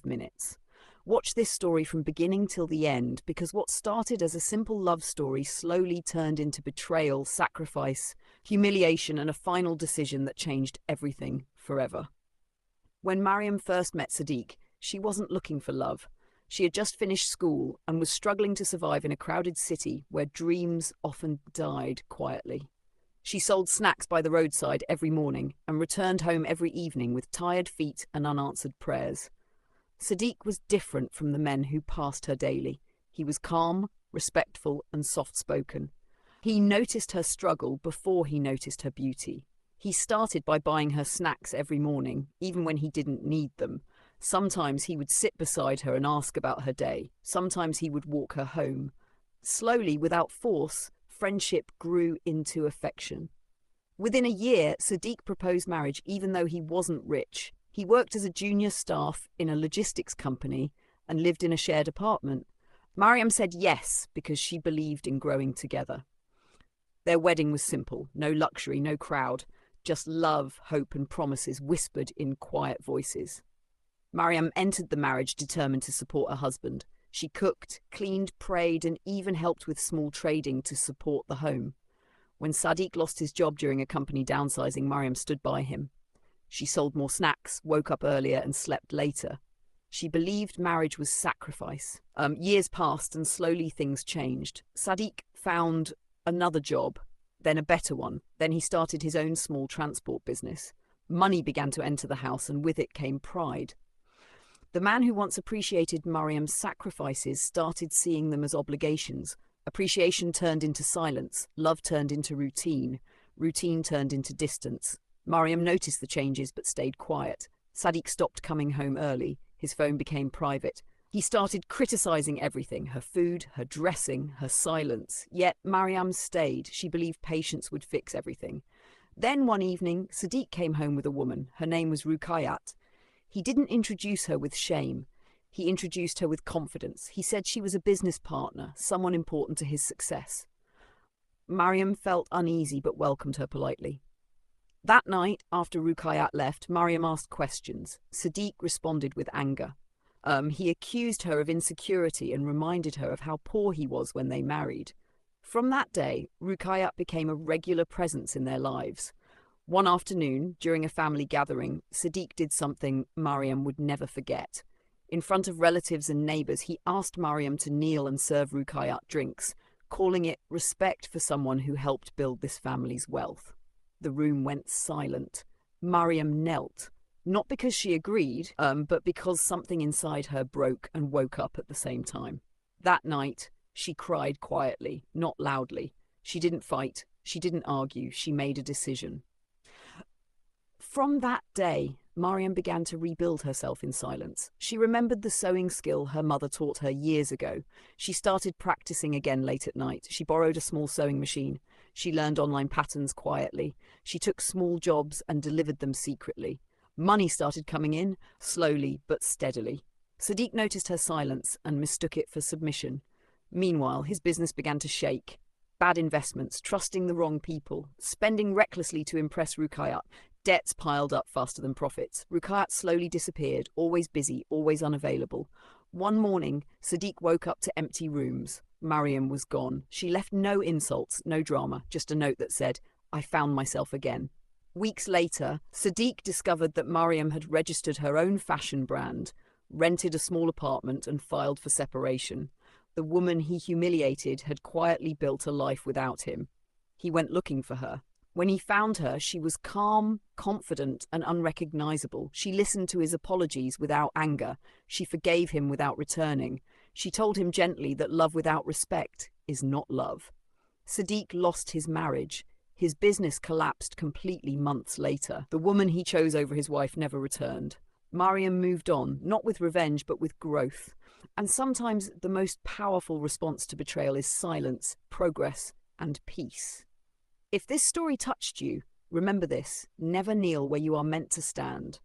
minutes. Watch this story from beginning till the end, because what started as a simple love story slowly turned into betrayal, sacrifice, humiliation, and a final decision that changed everything forever. When Mariam first met Sadiq, she wasn't looking for love. She had just finished school and was struggling to survive in a crowded city where dreams often died quietly. She sold snacks by the roadside every morning and returned home every evening with tired feet and unanswered prayers. Sadiq was different from the men who passed her daily. He was calm, respectful, and soft-spoken. He noticed her struggle before he noticed her beauty. He started by buying her snacks every morning, even when he didn't need them. Sometimes he would sit beside her and ask about her day. Sometimes he would walk her home. Slowly, without force, friendship grew into affection. Within a year, Sadiq proposed marriage even though he wasn't rich. He worked as a junior staff in a logistics company and lived in a shared apartment. Mariam said yes because she believed in growing together. Their wedding was simple, no luxury, no crowd, just love, hope, and promises whispered in quiet voices. Mariam entered the marriage determined to support her husband. She cooked, cleaned, prayed, and even helped with small trading to support the home. When Sadiq lost his job during a company downsizing, Mariam stood by him. She sold more snacks, woke up earlier, and slept later. She believed marriage was sacrifice. Years passed and slowly things changed. Sadiq found another job, then a better one. Then he started his own small transport business. Money began to enter the house, and with it came pride. The man who once appreciated Mariam's sacrifices started seeing them as obligations. Appreciation turned into silence. Love turned into routine. Routine turned into distance. Mariam noticed the changes but stayed quiet. Sadiq stopped coming home early. His phone became private. He started criticizing everything, her food, her dressing, her silence. Yet Mariam stayed. She believed patience would fix everything. Then one evening, Sadiq came home with a woman. Her name was Ruqayyat. He didn't introduce her with shame. He introduced her with confidence. He said she was a business partner, someone important to his success. Mariam felt uneasy but welcomed her politely. That night, after Ruqayyat left, Mariam asked questions. Sadiq responded with anger. He accused her of insecurity and reminded her of how poor he was when they married. From that day, Ruqayyat became a regular presence in their lives. One afternoon, during a family gathering, Sadiq did something Mariam would never forget. In front of relatives and neighbors, he asked Mariam to kneel and serve Ruqayyat drinks, calling it respect for someone who helped build this family's wealth. The room went silent. Mariam knelt, not because she agreed, but because something inside her broke and woke up at the same time. That night, she cried quietly, not loudly. She didn't fight. She didn't argue. She made a decision. From that day, Mariam began to rebuild herself in silence. She remembered the sewing skill her mother taught her years ago. She started practicing again late at night. She borrowed a small sewing machine. She learned online patterns quietly. She took small jobs and delivered them secretly. Money started coming in, slowly but steadily. Sadiq noticed her silence and mistook it for submission. Meanwhile, his business began to shake. Bad investments, trusting the wrong people, spending recklessly to impress Ruqayyat. Debts piled up faster than profits. Ruqayyat slowly disappeared, always busy, always unavailable. One morning, Sadiq woke up to empty rooms. Mariam was gone. She left no insults, no drama, just a note that said, "I found myself again." Weeks later, Sadiq discovered that Mariam had registered her own fashion brand, rented a small apartment, and filed for separation. The woman he humiliated had quietly built a life without him. He went looking for her. When he found her, she was calm, confident, and unrecognizable. She listened to his apologies without anger. She forgave him without returning. She told him gently that love without respect is not love. Sadiq lost his marriage. His business collapsed completely months later. The woman he chose over his wife never returned. Mariam moved on, not with revenge, but with growth. And sometimes the most powerful response to betrayal is silence, progress, and peace. If this story touched you, remember this: never kneel where you are meant to stand.